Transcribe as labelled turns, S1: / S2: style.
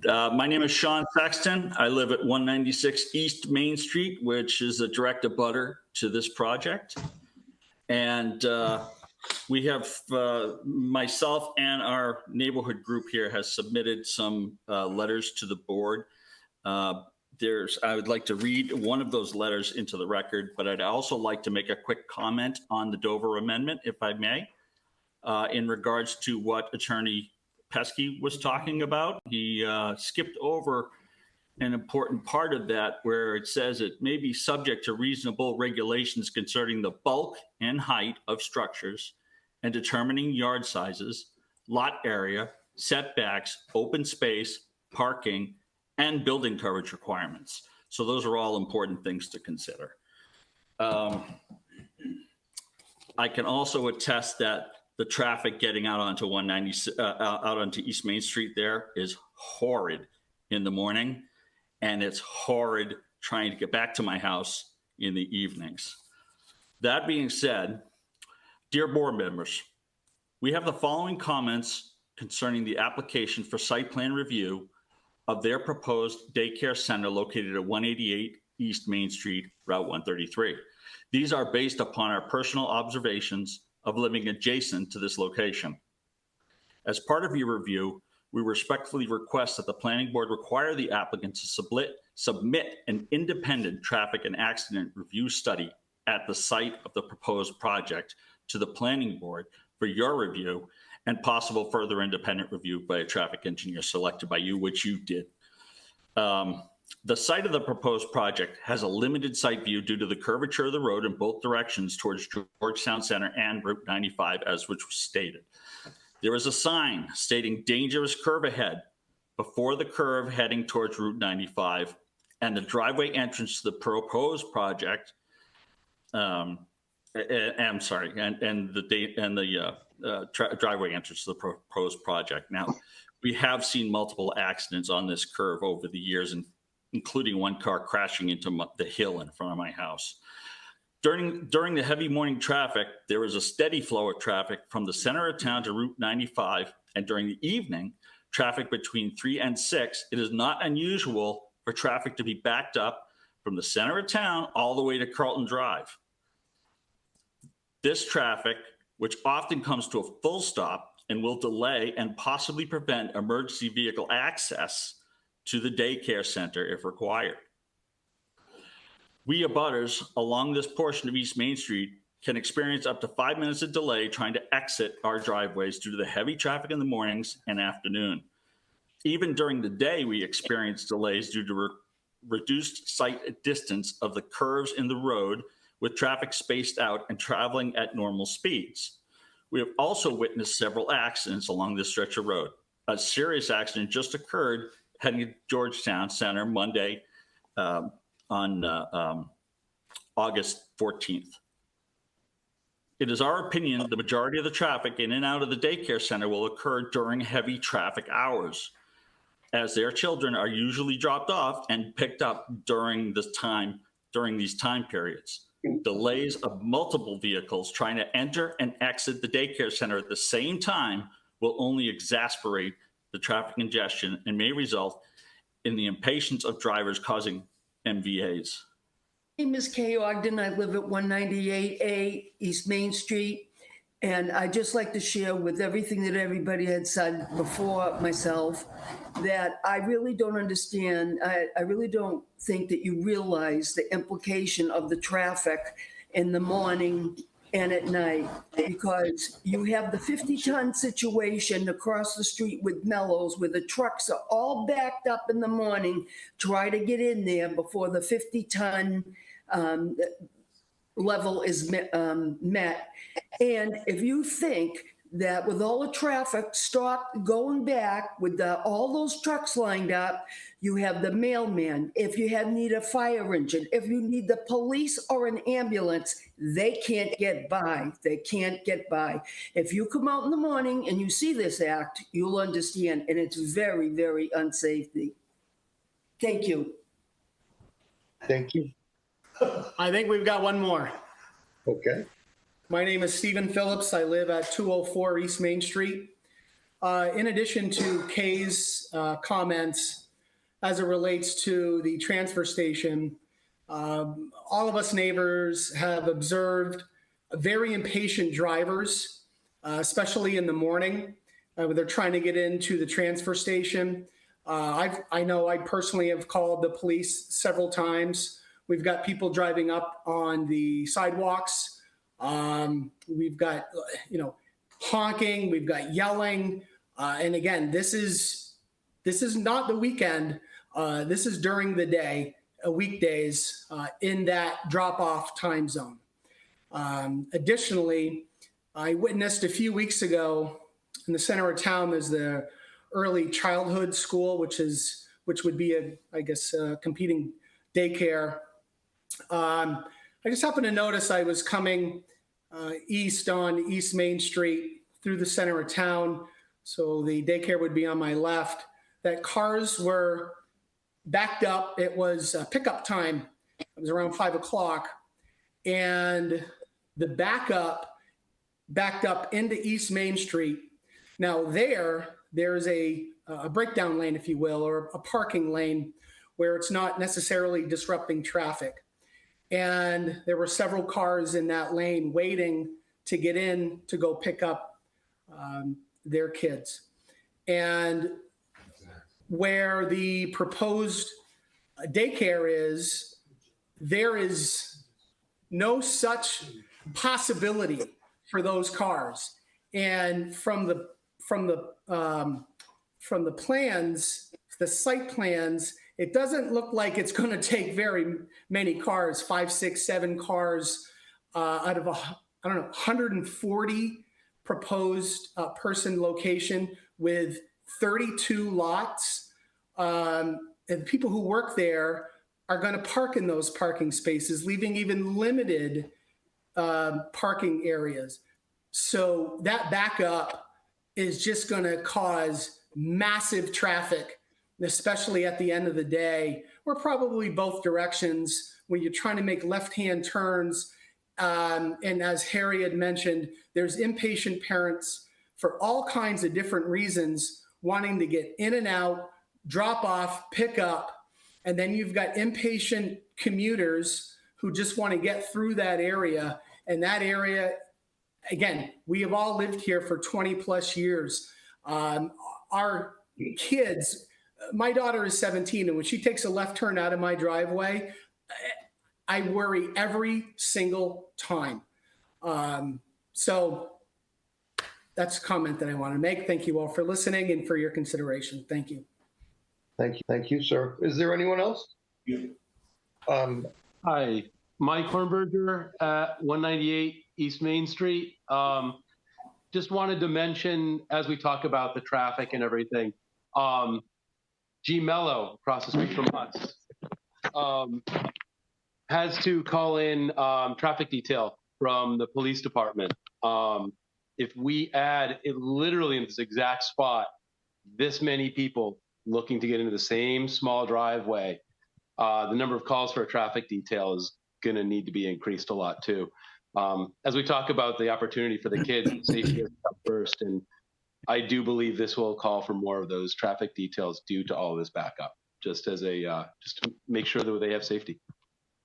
S1: My name is Sean Sexton. I live at 196 East Main Street, which is a direct abutter to this project. And we have, myself and our neighborhood group here has submitted some letters to the board. I would like to read one of those letters into the record, but I'd also like to make a quick comment on the Dover Amendment, if I may, in regards to what Attorney Pesky was talking about. He skipped over an important part of that where it says it may be subject to reasonable regulations concerning the bulk and height of structures and determining yard sizes, lot area, setbacks, open space, parking, and building coverage requirements. So those are all important things to consider. I can also attest that the traffic getting out onto 190, out onto East Main Street there is horrid in the morning, and it's horrid trying to get back to my house in the evenings. That being said, dear board members, we have the following comments concerning the application for site plan review of their proposed daycare center located at 188 East Main Street, Route 133. These are based upon our personal observations of living adjacent to this location. As part of your review, we respectfully request that the planning board require the applicant to submit an independent traffic and accident review study at the site of the proposed project to the planning board for your review and possible further independent review by a traffic engineer selected by you, which you did. The site of the proposed project has a limited site view due to the curvature of the road in both directions towards Georgetown Center and Route 95, as which was stated. There is a sign stating dangerous curve ahead before the curve heading towards Route 95, and the driveway entrance to the proposed project. I'm sorry, and the driveway entrance to the proposed project. Now, we have seen multiple accidents on this curve over the years, including one car crashing into the hill in front of my house. During the heavy morning traffic, there is a steady flow of traffic from the center of town to Route 95, and during the evening, traffic between 3 and 6, it is not unusual for traffic to be backed up from the center of town all the way to Carlton Drive. This traffic, which often comes to a full stop and will delay and possibly prevent emergency vehicle access to the daycare center if required. We abutters along this portion of East Main Street can experience up to 5 minutes of delay trying to exit our driveways due to the heavy traffic in the mornings and afternoon. Even during the day, we experience delays due to reduced sight distance of the curves in the road with traffic spaced out and traveling at normal speeds. We have also witnessed several accidents along this stretch of road. A serious accident just occurred heading to Georgetown Center Monday on August 14th. It is our opinion the majority of the traffic in and out of the daycare center will occur during heavy traffic hours, as their children are usually dropped off and picked up during these time periods. Delays of multiple vehicles trying to enter and exit the daycare center at the same time will only exacerbate the traffic congestion and may result in the impatience of drivers, causing MVAs.
S2: My name is Kay Ogden. I live at 198A East Main Street. And I'd just like to share with everything that everybody had said before myself that I really don't understand. I really don't think that you realize the implication of the traffic in the morning and at night, because you have the 50-ton situation across the street with Mellows where the trucks are all backed up in the morning, try to get in there before the 50-ton level is met. And if you think that with all the traffic stopped going back with all those trucks lined up, you have the mailman. If you need a fire engine, if you need the police or an ambulance, they can't get by. They can't get by. If you come out in the morning and you see this act, you'll understand. And it's very, very unsafe. Thank you.
S3: Thank you.
S4: I think we've got one more.
S3: Okay.
S4: My name is Stephen Phillips. I live at 204 East Main Street. in addition to Kay's comments as it relates to the transfer station, all of us neighbors have observed very impatient drivers, especially in the morning when they're trying to get into the transfer station. I know I personally have called the police several times. We've got people driving up on the sidewalks. We've got, honking. We've got yelling. And again, this is not the weekend. This is during the day, weekdays, in that drop-off time zone. Additionally, I witnessed a few weeks ago in the center of town, there's the early childhood school, which would be a competing daycare. I just happened to notice I was coming east on East Main Street through the center of town, so the daycare would be on my left, that cars were backed up. It was pickup time. It was around 5 o'clock. And the backup backed up into East Main Street. Now there's a breakdown lane, if you will, or a parking lane where it's not necessarily disrupting traffic. And there were several cars in that lane waiting to get in to go pick up their kids. And where the proposed daycare is, there is no such possibility for those cars. And from the plans, the site plans, it doesn't look like it's going to take very many cars, 5, 6, 7 cars out of 140 proposed person location with 32 lots. And the people who work there are going to park in those parking spaces, leaving even limited parking areas. So that backup is just going to cause massive traffic, especially at the end of the day, or probably both directions when you're trying to make left-hand turns. And as Harry had mentioned, there's impatient parents for all kinds of different reasons wanting to get in and out, drop off, pick up. And then you've got impatient commuters who just want to get through that area. And that area, again, we have all lived here for 20 plus years. Our kids, my daughter is 17, and when she takes a left turn out of my driveway, I worry every single time. So that's a comment that I want to make. Thank you all for listening and for your consideration. Thank you.
S3: Thank you. Thank you, sir. Is there anyone else?
S5: Hi, Mike Hornberger at 198 East Main Street. Just wanted to mention, as we talk about the traffic and everything, G Mello across the street from us has to call in traffic detail from the police department. If we add it literally in this exact spot, this many people looking to get into the same small driveway, the number of calls for a traffic detail is going to need to be increased a lot too. As we talk about the opportunity for the kids, safety is up first, and I do believe this will call for more of those traffic details due to all of this backup, just as a just to make sure that they have safety.